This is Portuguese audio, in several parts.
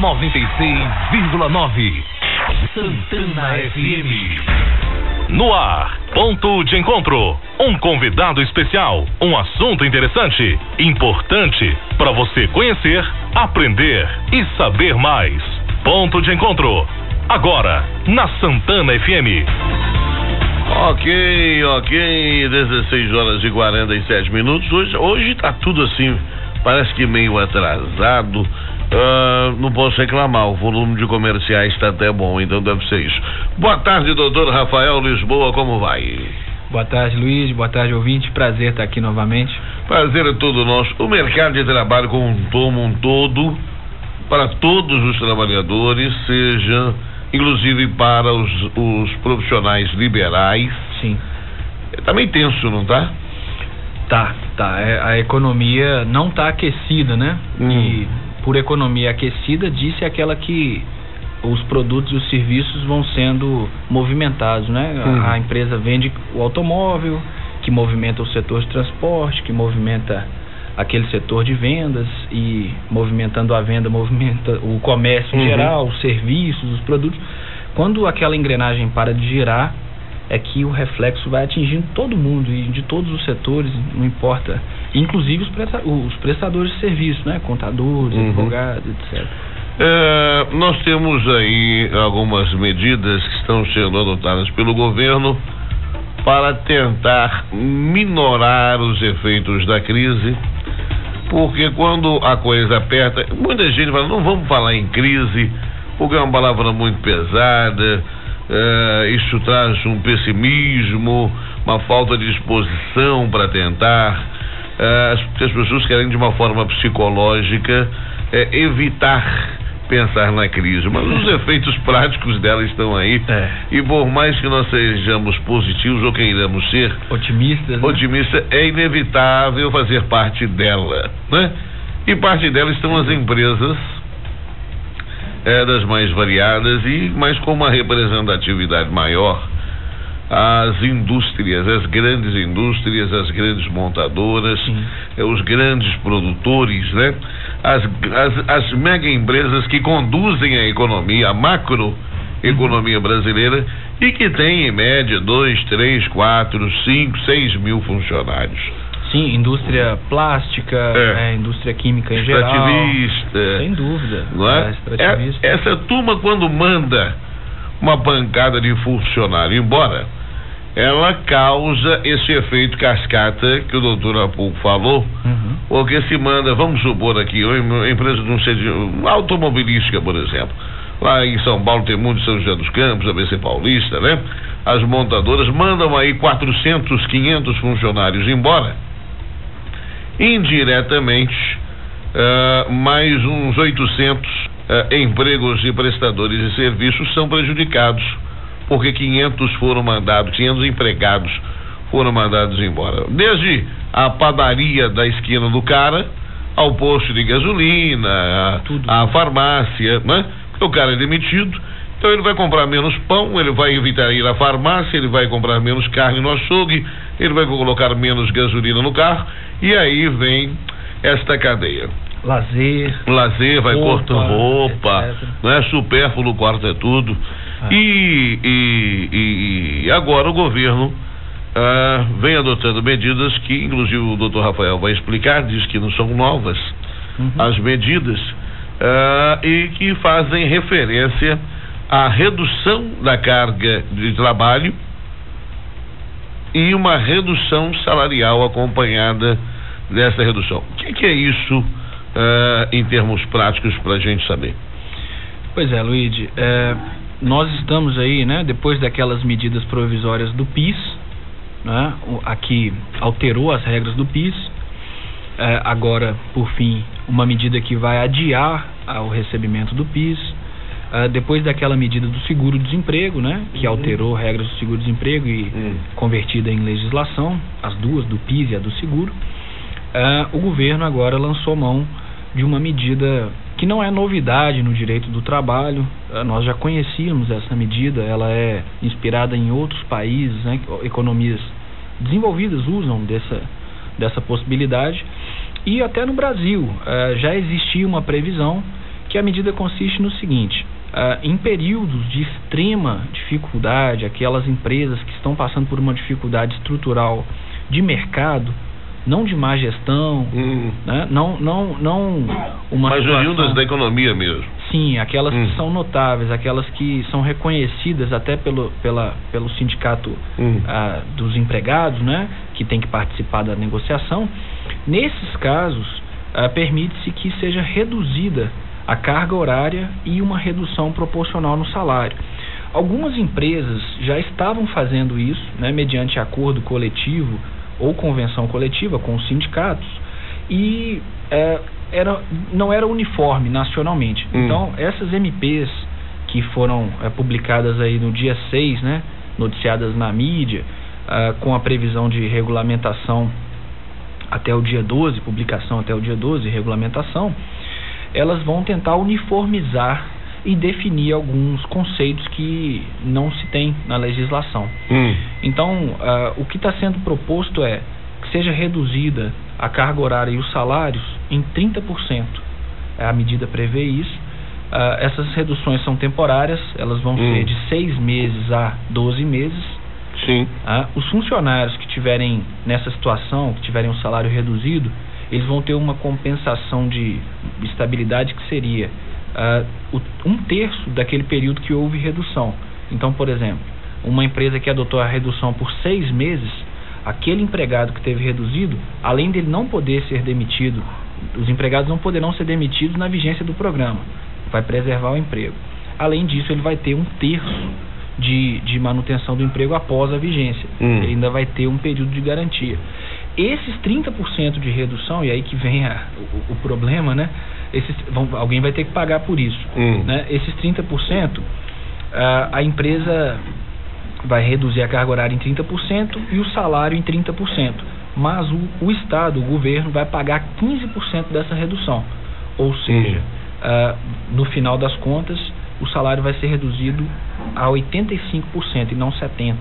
96,9. Santana FM. No ar, ponto de encontro. Um convidado especial, um assunto interessante, importante para você conhecer, aprender e saber mais. Ponto de encontro. Agora, na Santana FM. Ok, 16 horas e 47 minutos. Hoje tá tudo assim, parece que meio atrasado. Não posso reclamar, o volume de comerciais está até bom, então deve ser isso. Boa tarde, doutor Rafael Lisboa, como vai? Boa tarde, Luiz, boa tarde, ouvinte, prazer estar aqui novamente. Prazer é todo nosso. O mercado de trabalho como um todo, para todos os trabalhadores, seja inclusive para os profissionais liberais. Sim. Tá meio tenso, não tá? Tá. A economia não tá aquecida, né? E por economia aquecida, disse aquela que os produtos e os serviços vão sendo movimentados, né? A empresa vende o automóvel, que movimenta o setor de transporte, que movimenta aquele setor de vendas, e movimentando a venda, movimenta o comércio em geral, os serviços, os produtos. Quando aquela engrenagem para de girar, é que o reflexo vai atingindo todo mundo, e de todos os setores, não importa, inclusive os prestadores de serviço, né? Contadores, advogados, etc. Nós temos aí algumas medidas que estão sendo adotadas pelo governo para tentar minorar os efeitos da crise, porque quando a coisa aperta, muita gente fala, não vamos falar em crise, porque é uma palavra muito pesada, isso traz um pessimismo, uma falta de disposição para tentar, as pessoas querem de uma forma psicológica evitar pensar na crise, mas os efeitos práticos dela estão aí, e por mais que nós sejamos positivos ou queiramos ser otimistas, né? Otimista, é inevitável fazer parte dela, né? E parte dela estão as empresas das mais variadas, mas com uma representatividade maior, as indústrias, as grandes indústrias, as grandes montadoras, os grandes produtores, né? As mega empresas que conduzem a economia, a macroeconomia brasileira, e que tem em média 2, 3, 4, 5, 6 mil funcionários. Sim, indústria plástica, indústria química em geral. Extrativista. Sem dúvida. Não é? Essa turma, quando manda uma pancada de funcionário embora, ela causa esse efeito cascata que o doutor há pouco falou, porque se manda, vamos supor aqui, uma empresa de automobilística, por exemplo, lá em São Paulo tem muito, São José dos Campos, ABC Paulista, né? As montadoras mandam aí 400, 500 funcionários embora, indiretamente, mais uns 800 empregos de prestadores de serviços são prejudicados, porque 500 empregados foram mandados embora. Desde a padaria da esquina do cara, ao posto de gasolina, a farmácia, né? Porque o cara é demitido, então ele vai comprar menos pão, ele vai evitar ir à farmácia, ele vai comprar menos carne no açougue, ele vai colocar menos gasolina no carro, e aí vem esta cadeia. Lazer, vai cortar roupa, não é supérfluo, o quarto é tudo. E agora o governo vem adotando medidas que, inclusive, o doutor Rafael vai explicar, diz que não são novas as medidas, e que fazem referência à redução da carga de trabalho e uma redução salarial acompanhada dessa redução. O que é isso em termos práticos para a gente saber? Pois é, Luigi, nós estamos aí, né, depois daquelas medidas provisórias do PIS, né, aqui alterou as regras do PIS, agora, por fim, uma medida que vai adiar o recebimento do PIS, depois daquela medida do seguro-desemprego, né, que alterou regras do seguro-desemprego e convertida em legislação, as duas, do PIS e a do seguro, o governo agora lançou mão de uma medida que não é novidade no direito do trabalho. Nós já conhecíamos essa medida, ela é inspirada em outros países, né, economias desenvolvidas usam dessa possibilidade, e até no Brasil já existia uma previsão que a medida consiste no seguinte: em períodos de extrema dificuldade, aquelas empresas que estão passando por uma dificuldade estrutural de mercado, não de má gestão, né? não uma mas situação, oriundas da economia mesmo. Sim, aquelas que são notáveis, aquelas que são reconhecidas até pelo sindicato dos empregados, né? Que tem que participar da negociação. Nesses casos, permite-se que seja reduzida a carga horária e uma redução proporcional no salário. Algumas empresas já estavam fazendo isso, né? Mediante acordo coletivo ou convenção coletiva com os sindicatos, e não era uniforme nacionalmente. Então, essas MPs que foram publicadas aí no dia 6, né, noticiadas na mídia, com a previsão de regulamentação até o dia 12, publicação até o dia 12, regulamentação, elas vão tentar uniformizar e definir alguns conceitos que não se tem na legislação. Então, o que está sendo proposto é que seja reduzida a carga horária e os salários em 30%. A medida prevê isso. Essas reduções são temporárias, elas vão ser de 6 meses a 12 meses. Sim. Os funcionários que tiverem nessa situação, que tiverem um salário reduzido, eles vão ter uma compensação de estabilidade que seria 1/3 daquele período que houve redução. Então, por exemplo, uma empresa que adotou a redução por 6 meses, aquele empregado que teve reduzido, além dele não poder ser demitido, os empregados não poderão ser demitidos na vigência do programa, vai preservar o emprego. Além disso, ele vai ter 1/3 de manutenção do emprego após a vigência. Ele ainda vai ter um período de garantia. Esses 30% de redução, e aí que vem o problema, né? Alguém vai ter que pagar por isso, né? Esses 30%, a empresa vai reduzir a carga horária em 30% e o salário em 30%. Mas o Estado, o governo, vai pagar 15% dessa redução. Ou seja, no final das contas, o salário vai ser reduzido a 85% e não 70%.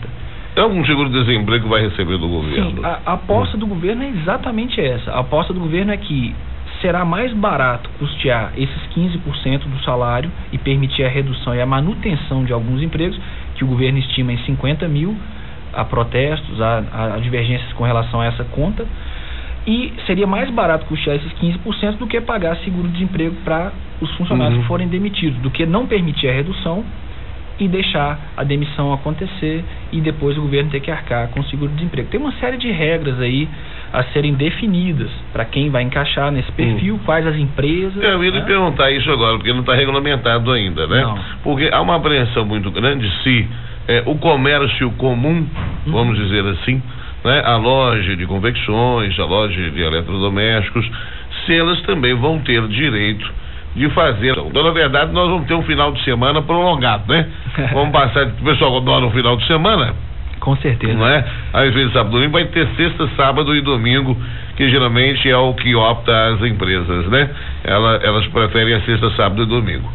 É algum seguro-desemprego que vai receber do governo? Sim, a aposta do governo é exatamente essa. A aposta do governo é que será mais barato custear esses 15% do salário e permitir a redução e a manutenção de alguns empregos, que o governo estima em 50 mil, a protestos, a divergências com relação a essa conta, e seria mais barato custear esses 15% do que pagar seguro-desemprego para os funcionários que forem demitidos, do que não permitir a redução e deixar a demissão acontecer e depois o governo ter que arcar com o seguro-desemprego. Tem uma série de regras aí a serem definidas para quem vai encaixar nesse perfil, quais as empresas. Eu ia lhe perguntar isso agora, porque não está regulamentado ainda, né? Não. Porque há uma apreensão muito grande se o comércio comum, vamos dizer assim, né, a loja de confecções, a loja de eletrodomésticos, se elas também vão ter direito de fazer. Então, na verdade, nós vamos ter um final de semana prolongado, né? Vamos passar, o pessoal adora o final de semana. Com certeza. Não é? Às vezes, sábado e domingo, vai ter sexta, sábado e domingo, que geralmente é o que opta as empresas, né? Elas preferem a sexta, sábado e domingo.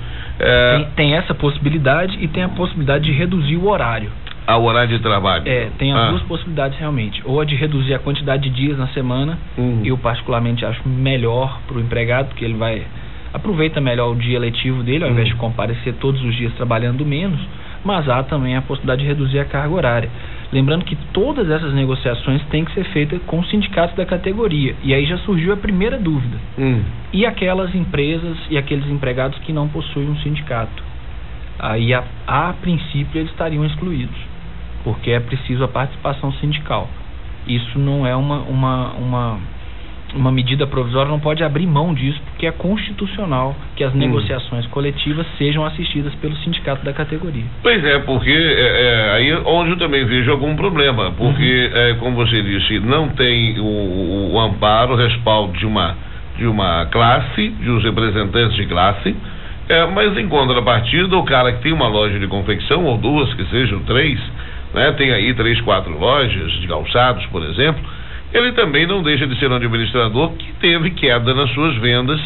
Tem essa possibilidade e tem a possibilidade de reduzir o horário. O horário de trabalho. Tem as duas possibilidades realmente. Ou a de reduzir a quantidade de dias na semana, eu particularmente acho melhor para o empregado, porque ele aproveita melhor o dia letivo dele, ao invés de comparecer todos os dias trabalhando menos, mas há também a possibilidade de reduzir a carga horária. Lembrando que todas essas negociações têm que ser feitas com os sindicatos da categoria, e aí já surgiu a primeira dúvida. E aquelas empresas e aqueles empregados que não possuem um sindicato? Aí, a princípio, eles estariam excluídos, porque é preciso a participação sindical. Isso não é uma medida provisória, não pode abrir mão disso, porque é constitucional que as negociações coletivas sejam assistidas pelo sindicato da categoria. Pois é, porque aí onde eu também vejo algum problema, porque, como você disse, não tem o amparo, o respaldo de uma classe, de uns representantes de classe, mas em contrapartida, o cara que tem uma loja de confecção, ou duas, que sejam 3, né, tem aí 3, 4 lojas de calçados, por exemplo, ele também não deixa de ser um administrador que teve queda nas suas vendas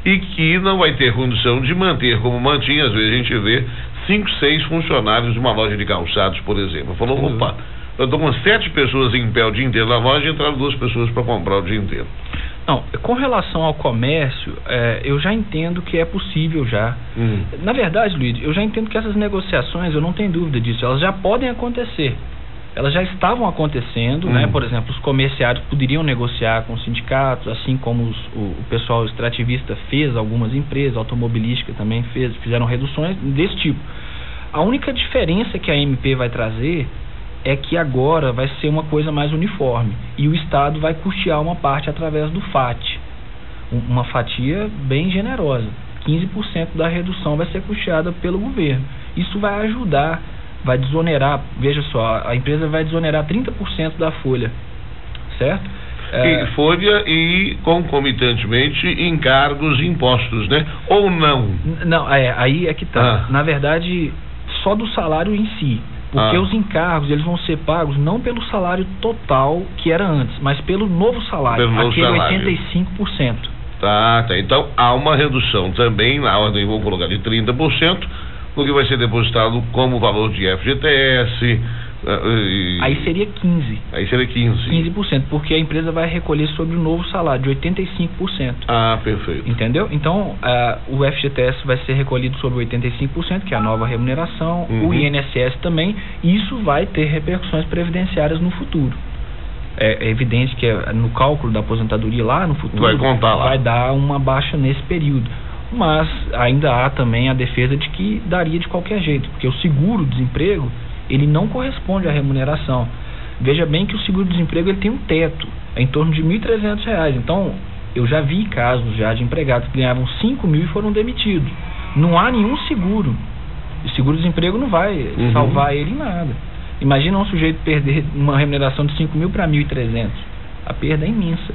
e que não vai ter condição de manter como mantinha. Às vezes a gente vê 5, 6 funcionários de uma loja de calçados, por exemplo. Falou, opa, eu estou com 7 pessoas em pé o dia inteiro na loja e entraram 2 pessoas para comprar o dia inteiro. Não, com relação ao comércio, eu já entendo que é possível já. Na verdade, Luiz, eu já entendo que essas negociações, eu não tenho dúvida disso, elas já podem acontecer. Elas já estavam acontecendo, né? Por exemplo, os comerciários poderiam negociar com os sindicatos, assim como o pessoal extrativista fez, algumas empresas, automobilística também fizeram reduções desse tipo. A única diferença que a MP vai trazer é que agora vai ser uma coisa mais uniforme e o Estado vai custear uma parte através do FAT, uma fatia bem generosa. 15% da redução vai ser custeada pelo governo. Isso vai ajudar, vai desonerar, veja só, a empresa vai desonerar 30% da folha, certo? Folha e, concomitantemente, encargos e impostos, né? Ou não? Não, aí é que tá. Na verdade, só do salário em si. Porque os encargos, eles vão ser pagos não pelo salário total que era antes, mas pelo novo salário, aquele 85%. Tá. Então, há uma redução também, na ordem, vou colocar de 30%, no que vai ser depositado como valor de FGTS. Aí seria 15%. Aí seria 15%, porque a empresa vai recolher sobre o novo salário, de 85%. Perfeito. Entendeu? Então, o FGTS vai ser recolhido sobre 85%, que é a nova remuneração, o INSS também, e isso vai ter repercussões previdenciárias no futuro. É evidente que no cálculo da aposentadoria lá no futuro vai contar lá, vai dar uma baixa nesse período. Mas ainda há também a defesa de que daria de qualquer jeito, porque o seguro-desemprego ele não corresponde à remuneração. Veja bem que o seguro-desemprego ele tem um teto, é em torno de R$ 1.300. Então, eu já vi casos já de empregados que ganhavam 5 mil e foram demitidos. Não há nenhum seguro. O seguro-desemprego não vai salvar ele em nada. Imagina um sujeito perder uma remuneração de 5 mil para 1.300. A perda é imensa.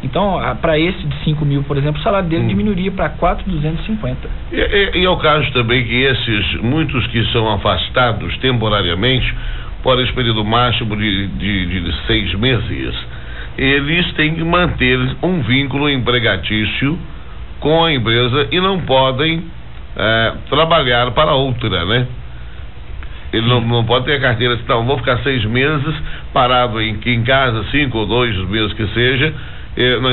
Então, para esse de 5 mil, por exemplo, o salário dele diminuiria para 4.250. E é o caso também que muitos que são afastados temporariamente, por esse período máximo de 6 meses, eles têm que manter um vínculo empregatício com a empresa e não podem trabalhar para outra, né? Ele não pode ter a carteira assim, não, vou ficar 6 meses parado em casa, 5 ou 2 meses que seja,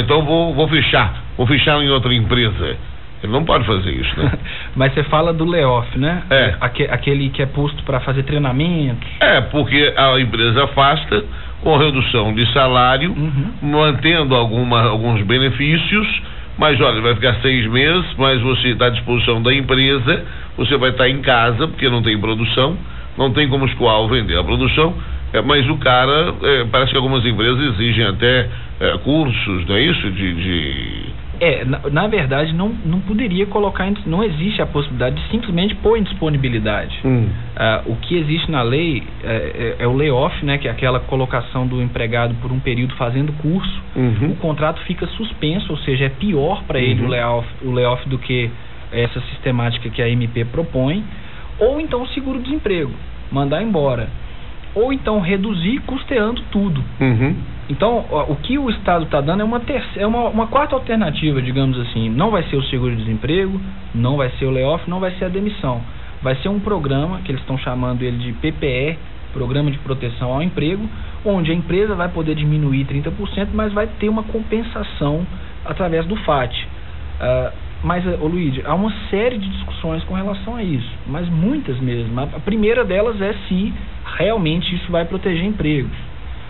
então vou fechar em outra empresa. Ele não pode fazer isso, né? Mas você fala do layoff, né? Aquele que é posto para fazer treinamento. Porque a empresa afasta com redução de salário, mantendo alguns benefícios, mas olha, vai ficar 6 meses, mas você está à disposição da empresa, você vai estar em casa, porque não tem produção, não tem como escoar ou vender a produção, mas o cara, parece que algumas empresas exigem até cursos, não é isso? Na verdade, não poderia colocar, não existe a possibilidade de simplesmente pôr em disponibilidade. O que existe na lei é o layoff, né, que é aquela colocação do empregado por um período fazendo curso. O contrato fica suspenso, ou seja, é pior para ele o layoff do que essa sistemática que a MP propõe. Ou então seguro-desemprego, mandar embora. Ou então reduzir custeando tudo. Então, o que o Estado está dando é uma quarta alternativa, digamos assim. Não vai ser o seguro-desemprego, não vai ser o layoff, não vai ser a demissão. Vai ser um programa, que eles estão chamando ele de PPE, Programa de Proteção ao Emprego, onde a empresa vai poder diminuir 30%, mas vai ter uma compensação através do FAT. Mas, Luíde, há uma série de discussões com relação a isso, mas muitas mesmo. A primeira delas é se realmente isso vai proteger empregos.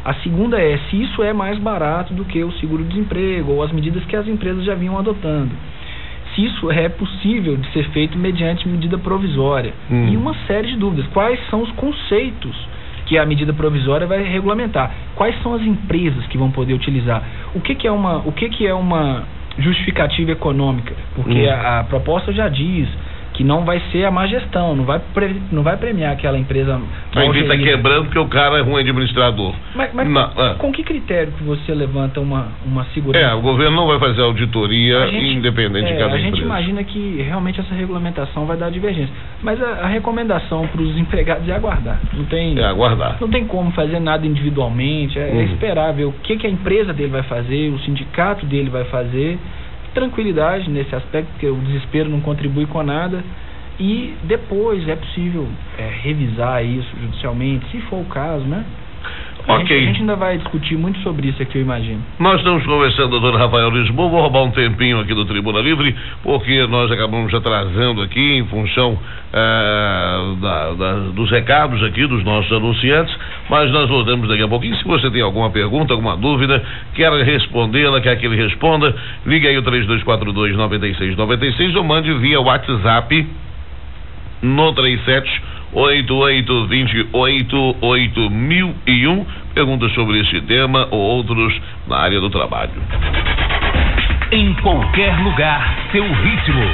A segunda é se isso é mais barato do que o seguro-desemprego ou as medidas que as empresas já vinham adotando. Se isso é possível de ser feito mediante medida provisória. E uma série de dúvidas. Quais são os conceitos que a medida provisória vai regulamentar? Quais são as empresas que vão poder utilizar? O que é uma justificativa econômica? Porque a proposta já diz que não vai ser a má gestão, não vai premiar aquela empresa mal gerida. Está quebrando porque o cara é ruim administrador. Mas com que critério que você levanta uma segurança? O governo não vai fazer auditoria independente de cada empresa. A gente imagina que realmente essa regulamentação vai dar divergência. Mas a recomendação para os empregados é aguardar. Aguardar. Não tem como fazer nada individualmente, é esperar ver o que a empresa dele vai fazer, o sindicato dele vai fazer. Tranquilidade nesse aspecto, porque o desespero não contribui com nada, e depois é possível revisar isso judicialmente, se for o caso, né? A gente ainda vai discutir muito sobre isso aqui, eu imagino. Nós estamos conversando, doutor Rafael Lisboa. Vou roubar um tempinho aqui do Tribuna Livre, porque nós acabamos atrasando aqui em função dos recados aqui dos nossos anunciantes, mas nós voltamos daqui a pouquinho. Se você tem alguma pergunta, alguma dúvida, quer respondê-la, quer que ele responda, ligue aí o 3242-9696 ou mande via WhatsApp no 37-8828-8001, perguntas sobre esse tema ou outros na área do trabalho. Em qualquer lugar, seu ritmo.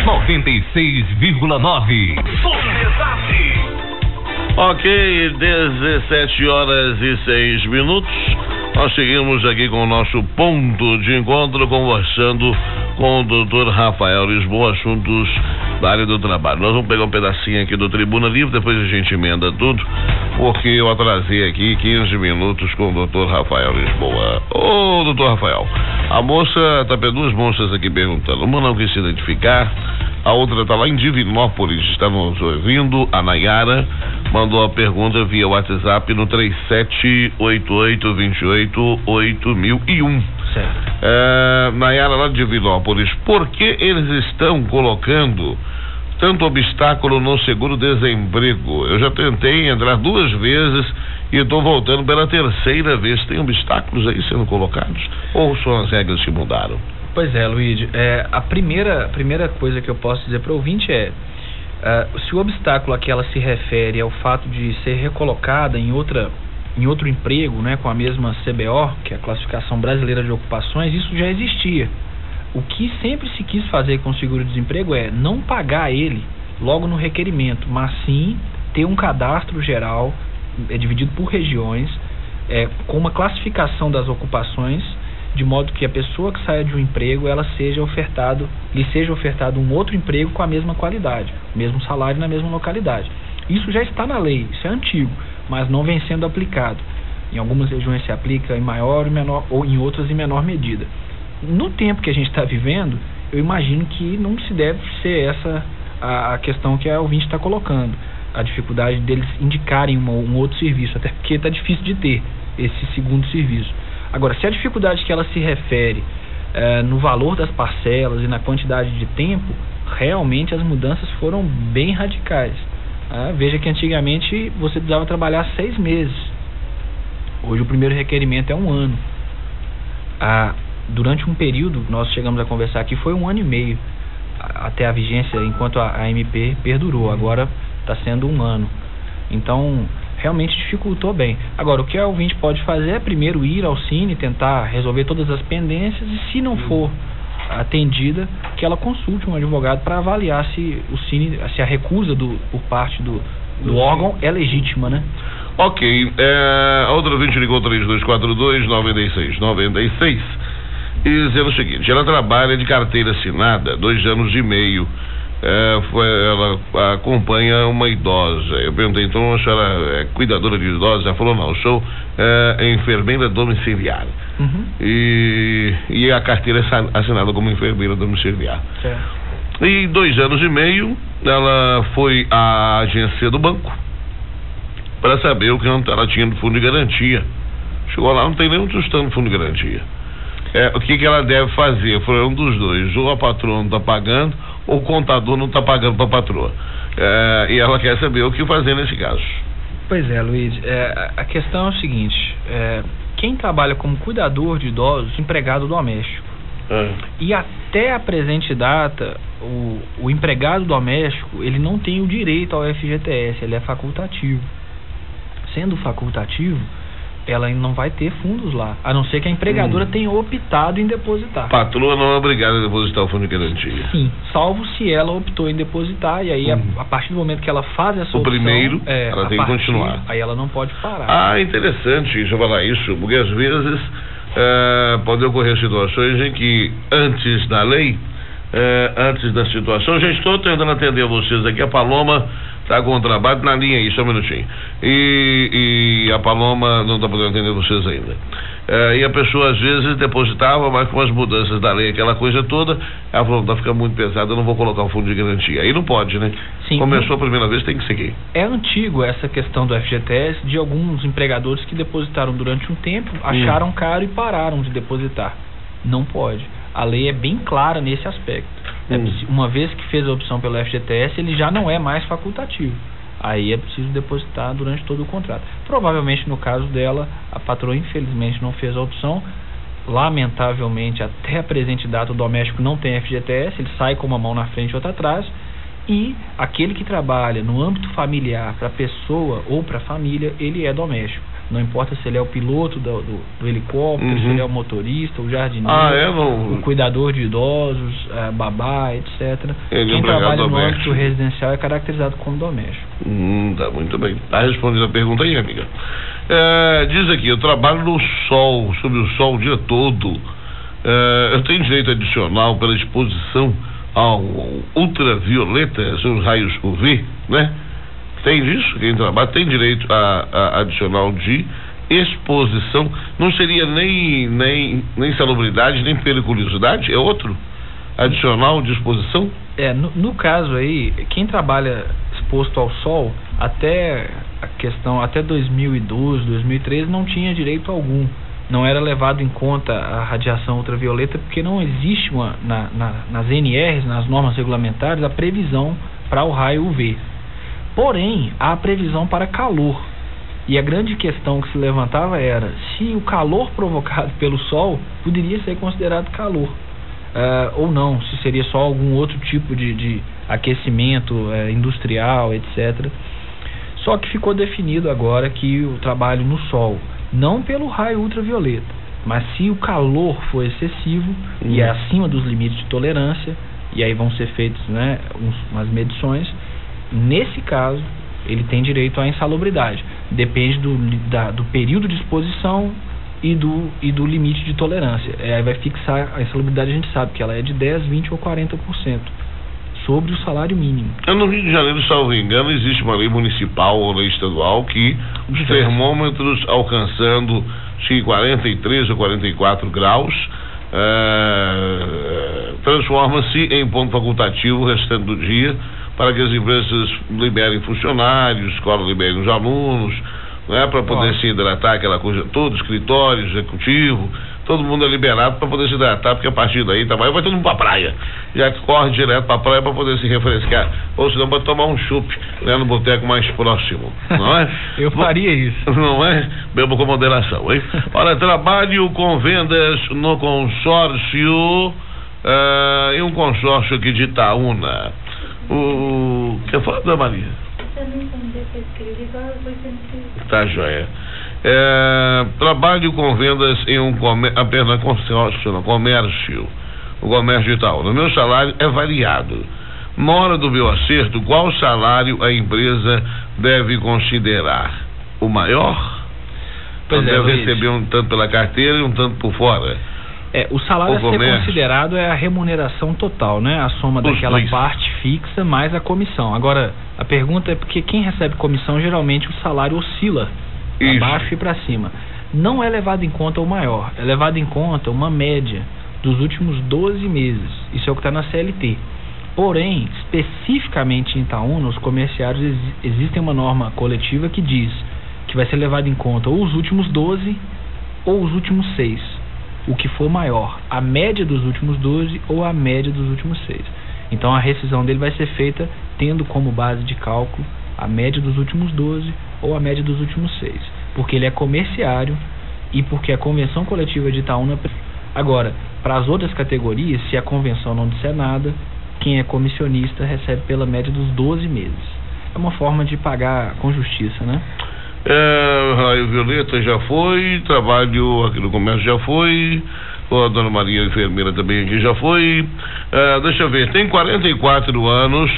96,9. Ok, 17h06. Nós seguimos aqui com o nosso ponto de encontro, conversando com o doutor Rafael Lisboa, assuntos da área do trabalho. Nós vamos pegar um pedacinho aqui do Tribuna Livre, depois a gente emenda tudo, porque eu atrasei aqui 15 minutos com o doutor Rafael Lisboa. Ô, doutor Rafael, a moça, duas moças aqui perguntando, uma não quis se identificar, a outra está lá em Divinópolis, está nos ouvindo, a Nayara mandou a pergunta via WhatsApp no 37-8828-8001. Nayara lá de Divinópolis, por que eles estão colocando tanto obstáculo no seguro-desemprego? Eu já tentei entrar 2 vezes e estou voltando pela 3ª vez. Tem obstáculos aí sendo colocados? Ou são as regras que mudaram? Pois é, Luigi, a primeira coisa que eu posso dizer para o ouvinte se o obstáculo a que ela se refere é o fato de ser recolocada em outro emprego, né, com a mesma CBO, que é a Classificação Brasileira de Ocupações, isso já existia. O que sempre se quis fazer com o seguro-desemprego é não pagar ele logo no requerimento, mas sim ter um cadastro geral dividido por regiões, com uma classificação das ocupações, de modo que a pessoa que saia de um emprego, lhe seja ofertado um outro emprego com a mesma qualidade, o mesmo salário na mesma localidade. Isso já está na lei, isso é antigo, mas não vem sendo aplicado. Em algumas regiões se aplica em maior ou menor, ou em outras em menor medida. No tempo que a gente está vivendo, eu imagino que não se deve ser essa a questão que a ouvinte está colocando, a dificuldade deles indicarem um outro serviço, até porque está difícil de ter esse segundo serviço. Agora, se a dificuldade que ela se refere no valor das parcelas e na quantidade de tempo, realmente as mudanças foram bem radicais. Veja que antigamente você precisava trabalhar 6 meses. Hoje o primeiro requerimento é 1 ano. Durante um período, nós chegamos a conversar aqui, foi 1 ano e meio até a vigência, enquanto a MP perdurou. Agora está sendo 1 ano. Então, realmente dificultou bem. Agora, o que a ouvinte pode fazer é primeiro ir ao Cine, tentar resolver todas as pendências, e se não for atendida, que ela consulte um advogado para avaliar se o Cine, se a recusa por parte do órgão é legítima, né? Ok, a outra ouvinte ligou 3242-9696 e dizendo o seguinte: ela trabalha de carteira assinada 2 anos e meio. Ela acompanha uma idosa. Eu perguntei, então, a senhora é cuidadora de idosos? Ela falou, não, eu sou enfermeira domiciliar. Uhum. E a carteira é assinada como enfermeira domiciliar. Certo. E 2 anos e meio ela foi à agência do banco para saber o que ela tinha no fundo de garantia. Chegou lá, não tem nenhum tostão no fundo de garantia. O que ela deve fazer? Foi um dos dois: ou a patroa não está pagando, ou o contador não está pagando para a patroa. E ela quer saber o que fazer nesse caso. Pois é, Luiz, a questão é o seguinte: quem trabalha como cuidador de idosos, empregado doméstico, e até a presente data, o empregado doméstico, ele não tem o direito ao FGTS, ele é facultativo. Sendo facultativo, ela não vai ter fundos lá, a não ser que a empregadora tenha optado em depositar. A patroa não é obrigada a depositar o fundo de garantia. Sim, salvo se ela optou em depositar, e aí a partir do momento que ela faz essa opção, primeiro, ela tem que continuar. Aí ela não pode parar. Interessante deixa eu falar isso, porque às vezes pode ocorrer situações em que antes da lei, antes da situação, já estou tentando atender vocês aqui. A Paloma Tá com o trabalho na linha aí, só um minutinho. E a Paloma não tá podendo atender vocês ainda. E a pessoa às vezes depositava, mas com as mudanças da lei, aquela coisa toda, ela falou, tá ficando muito pesado, eu não vou colocar o fundo de garantia. Aí não pode, né? Sim, começou a primeira vez, tem que seguir. É antigo essa questão do FGTS, de alguns empregadores que depositaram durante um tempo, acharam caro e pararam de depositar. Não pode. A lei é bem clara nesse aspecto. Uma vez que fez a opção pelo FGTS, ele já não é mais facultativo. Aí é preciso depositar durante todo o contrato. Provavelmente no caso dela, a patroa infelizmente não fez a opção. Lamentavelmente, até a presente data, o doméstico não tem FGTS, ele sai com uma mão na frente e outra atrás. E aquele que trabalha no âmbito familiar para a pessoa ou para a família, ele é doméstico. Não importa se ele é o piloto do helicóptero, se ele é o motorista, o jardineiro, o cuidador de idosos, babá, etc. Quem trabalha no âmbito residencial é caracterizado como doméstico. Tá muito bem. Tá respondendo a pergunta aí, amiga. Diz aqui, eu trabalho no sol, sob o sol o dia todo. Eu tenho direito adicional pela exposição ao ultravioleta, são os raios UV, né? Tem isso, quem trabalha tem direito a adicional de exposição. Não seria nem salubridade, nem periculosidade, é outro adicional de exposição? No caso aí, quem trabalha exposto ao sol, até 2012, 2013, não tinha direito algum. Não era levado em conta a radiação ultravioleta, porque não existe nas NRs, nas normas regulamentares, a previsão para o raio UV. Porém, há a previsão para calor. E a grande questão que se levantava era se o calor provocado pelo sol poderia ser considerado calor. Ou não, se seria só algum outro tipo de aquecimento industrial, etc. Só que ficou definido agora que o trabalho no sol, não pelo raio ultravioleta, mas se o calor for excessivo e é acima dos limites de tolerância, e aí vão ser feitas umas medições. Nesse caso, ele tem direito à insalubridade. Depende do período de exposição e do limite de tolerância. Aí vai fixar a insalubridade, a gente sabe que ela é de 10%, 20% ou 40% sobre o salário mínimo. No Rio de Janeiro, salvo engano, existe uma lei municipal ou lei estadual que os termômetros alcançando 43 ou 44 graus transforma-se em ponto facultativo o restante do dia, para que as empresas liberem funcionários, escola liberem os alunos, para poder se hidratar, aquela coisa toda, escritório, executivo, todo mundo é liberado para poder se hidratar, porque a partir daí vai todo mundo para a praia, já corre direto para a praia para poder se refrescar, ou senão para tomar um chup no boteco mais próximo, não é? Eu faria isso. Não é? Bebo com moderação, hein? Olha, trabalho com vendas no consórcio, em um consórcio aqui de Itaúna. Quer falar, da Maria? Tá, joia. Trabalho com vendas em apenas consórcio, no comércio. O comércio e tal. O meu salário é variado. Na hora do meu acerto, qual salário a empresa deve considerar? O maior? Pois deve receber um tanto pela carteira e um tanto por fora. O salário a ser considerado é a remuneração total, né? A soma daquela parte fixa mais a comissão. Agora, a pergunta é porque quem recebe comissão, geralmente o salário oscila para baixo e para cima. Não é levado em conta o maior, é levado em conta uma média dos últimos 12 meses. Isso é o que está na CLT. Porém, especificamente em Itaúna, os comerciários, existe uma norma coletiva que diz que vai ser levado em conta ou os últimos 12 ou os últimos 6. O que for maior, a média dos últimos 12 ou a média dos últimos 6. Então a rescisão dele vai ser feita tendo como base de cálculo a média dos últimos 12 ou a média dos últimos 6. Porque ele é comerciário e porque a convenção coletiva de Itaúna. Agora, para as outras categorias, se a convenção não disser nada, quem é comissionista recebe pela média dos 12 meses. É uma forma de pagar com justiça, né? Raio Violeta já foi, trabalho aqui no comércio já foi, a dona Maria, enfermeira, também aqui já foi. Deixa eu ver, tem 44 anos,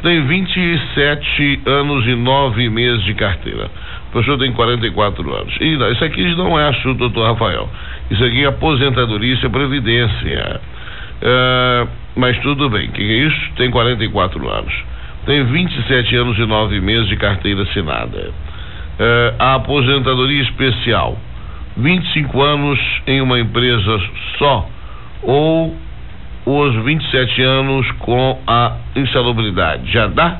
tem 27 anos e 9 meses de carteira. A pessoa tem 44 anos. E não, isso aqui não é assunto, doutor Rafael. Isso aqui é aposentadoria, isso é previdência. Mas tudo bem, o que é isso? Tem 44 anos. tem 27 anos e 9 meses de carteira assinada. A aposentadoria especial, 25 anos em uma empresa só, ou os 27 anos com a insalubridade. Já dá?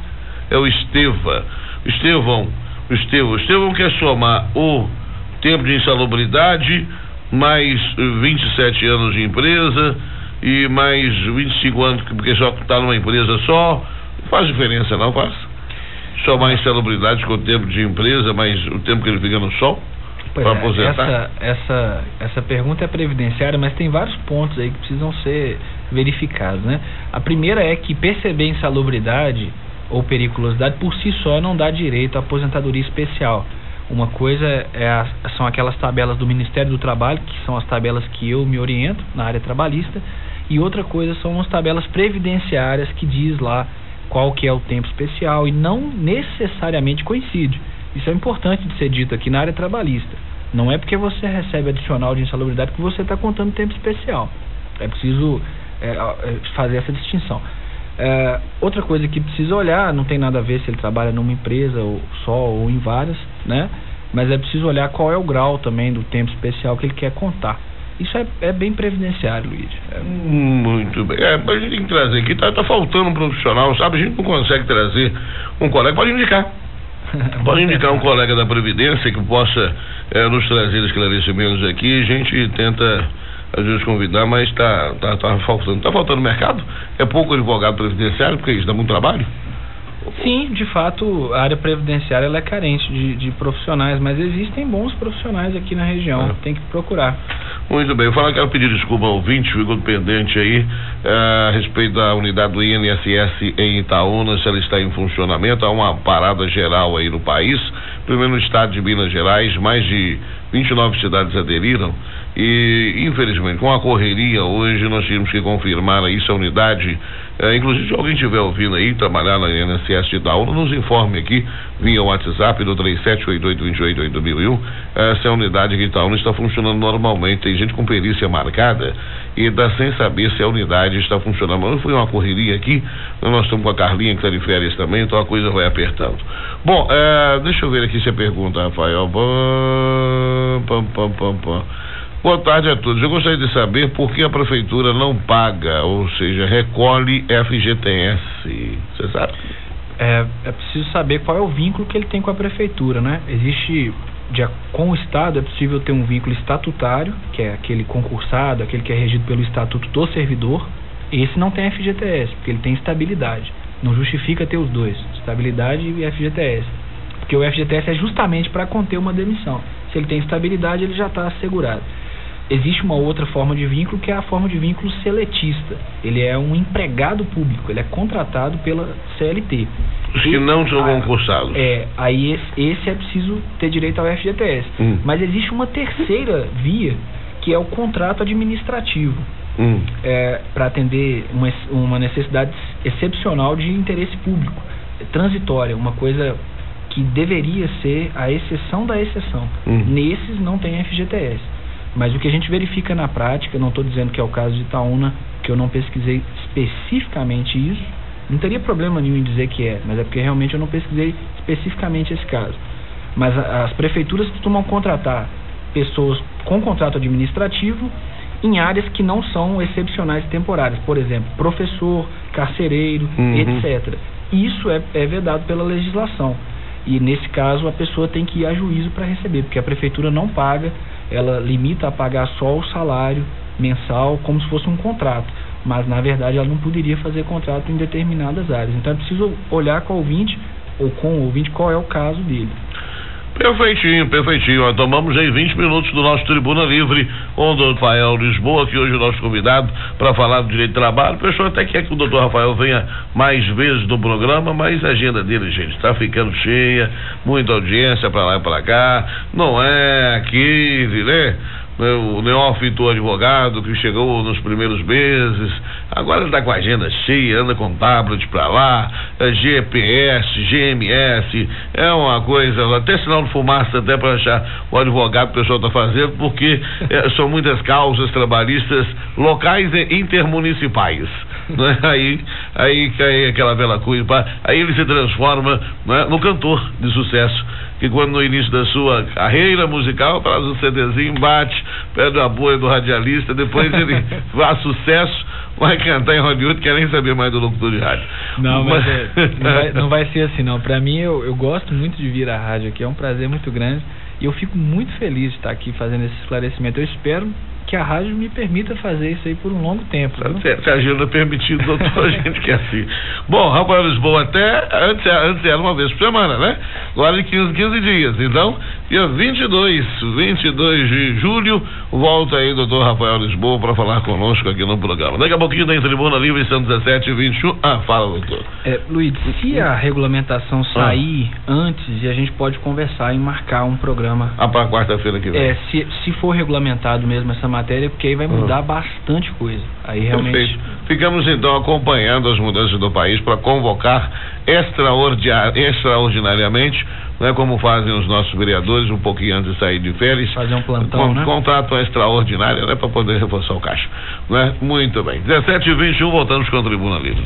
É o Estevão quer somar o tempo de insalubridade mais 27 anos de empresa e mais 25 anos, porque só está numa empresa só. Não faz diferença, não faz? Somar insalubridade com o tempo de empresa, mais o tempo que ele fica no sol para aposentar. Essa pergunta é previdenciária, mas tem vários pontos aí que precisam ser verificados, né? A primeira é que perceber insalubridade ou periculosidade por si só não dá direito à aposentadoria especial. Uma coisa são aquelas tabelas do Ministério do Trabalho, que são as tabelas que eu me oriento na área trabalhista, e outra coisa são as tabelas previdenciárias que diz lá qual que é o tempo especial e não necessariamente coincide. Isso é importante de ser dito aqui na área trabalhista. Não é porque você recebe adicional de insalubridade que você está contando tempo especial. É preciso fazer essa distinção. Outra coisa que precisa olhar, não tem nada a ver se ele trabalha numa empresa ou só ou em várias, né? Mas é preciso olhar qual é o grau também do tempo especial que ele quer contar. Isso é bem previdenciário, Luiz. Muito bem. A gente tem que trazer aqui, tá faltando um profissional, sabe? A gente não consegue trazer um colega, pode indicar. Pode indicar um colega da Previdência que possa nos trazer esclarecimentos aqui. A gente tenta às vezes convidar, mas tá faltando. Tá faltando mercado? É pouco advogado previdenciário, porque isso dá muito trabalho? Sim, de fato, a área previdenciária ela é carente de profissionais, mas existem bons profissionais aqui na região, tem que procurar. Muito bem, eu quero pedir desculpa ao ouvinte, ficou pendente aí a respeito da unidade do INSS em Itaúna, se ela está em funcionamento. Há uma parada geral aí no país, primeiro no estado de Minas Gerais, mais de 29 cidades aderiram e, infelizmente, com a correria hoje, nós tínhamos que confirmar aí se a unidade, inclusive se alguém estiver ouvindo aí, trabalhar na INSS de Itaúna, nos informe aqui via WhatsApp do 3788288001, se a unidade de Itaúna está funcionando normalmente. Tem gente com perícia marcada e dá sem saber se a unidade está funcionando. Mas foi uma correria aqui, nós estamos com a Carlinha que está de férias também, então a coisa vai apertando. Bom, deixa eu ver aqui se a pergunta, Rafael. Boa tarde a todos. Eu gostaria de saber por que a prefeitura não paga, ou seja, recolhe FGTS. Você sabe? É preciso saber qual é o vínculo que ele tem com a prefeitura, né? Existe, com o Estado, é possível ter um vínculo estatutário, que é aquele concursado, aquele que é regido pelo Estatuto do Servidor. Esse não tem FGTS, porque ele tem estabilidade. Não justifica ter os dois, estabilidade e FGTS. Porque o FGTS é justamente para conter uma demissão. Se ele tem estabilidade, ele já está assegurado. Existe uma outra forma de vínculo, que é a forma de vínculo seletista. Ele é um empregado público, ele é contratado pela CLT. Os que não são concursados. Aí esse é preciso ter direito ao FGTS. Mas existe uma terceira via, que é o contrato administrativo. Para atender uma necessidade excepcional de interesse público, transitória, uma coisa que deveria ser a exceção da exceção. Nesses não tem FGTS. Mas o que a gente verifica na prática, não estou dizendo que é o caso de Itaúna, que eu não pesquisei especificamente isso, não teria problema nenhum em dizer que mas é porque realmente eu não pesquisei especificamente esse caso. Mas as prefeituras costumam contratar pessoas com contrato administrativo em áreas que não são excepcionais e temporárias, por exemplo, professor, carcereiro, etc. Isso é vedado pela legislação. E nesse caso a pessoa tem que ir a juízo para receber, porque a prefeitura não paga, ela limita a pagar só o salário mensal como se fosse um contrato, mas na verdade ela não poderia fazer contrato em determinadas áreas. Então é preciso olhar com o ouvinte, ou com o ouvinte, qual é o caso dele. Perfeitinho. Tomamos aí 20 minutos do nosso Tribuna Livre com o Dr. Rafael Lisboa, que hoje é o nosso convidado para falar do direito de trabalho. O pessoal até quer que o Dr. Rafael venha mais vezes no programa, mas a agenda dele, gente, está ficando cheia, muita audiência para lá e para cá. Não é aqui, né? O neófito advogado que chegou nos primeiros meses, agora está com a agenda cheia, anda com tablet para lá, GPS, GMS, é uma coisa, até sinal de fumaça até para achar o advogado que o pessoal está fazendo, porque são muitas causas trabalhistas locais e intermunicipais. não é? Aí cai aquela vela cuipa, aí ele se transforma, não é, no cantor de sucesso, que quando no início da sua carreira musical traz um CDzinho, bate, pede o apoio do radialista, depois ele faz sucesso, vai cantar em Hollywood, quer nem saber mais do locutor de rádio. Não, mas não vai ser assim não. Pra mim, eu gosto muito de vir à rádio aqui, é um prazer muito grande e eu fico muito feliz de estar aqui fazendo esse esclarecimento. Eu espero que a rádio me permita fazer isso aí por um longo tempo. Se a agenda permitir, doutor, a gente quer assim. Bom, Rafael Lisboa, antes era uma vez por semana, né? Agora de 15 dias. Então, dia 22 de julho, volta aí, doutor Rafael Lisboa, para falar conosco aqui no programa. Daqui a pouquinho tem Tribuna Livre, são 17h21. Fala, doutor. Luiz, se a regulamentação sair antes, e a gente pode conversar e marcar um programa. Para quarta-feira que vem. Se for regulamentado mesmo essa matéria, porque aí vai mudar bastante coisa. Aí realmente. Perfeito. Ficamos então acompanhando as mudanças do país para convocar extraordinariamente, né, como fazem os nossos vereadores um pouquinho antes de sair de férias. Fazer um plantão, né? Contrato extraordinário, né, para poder reforçar o caixa. Né? Muito bem. 17h21, voltamos com a Tribuna Livre.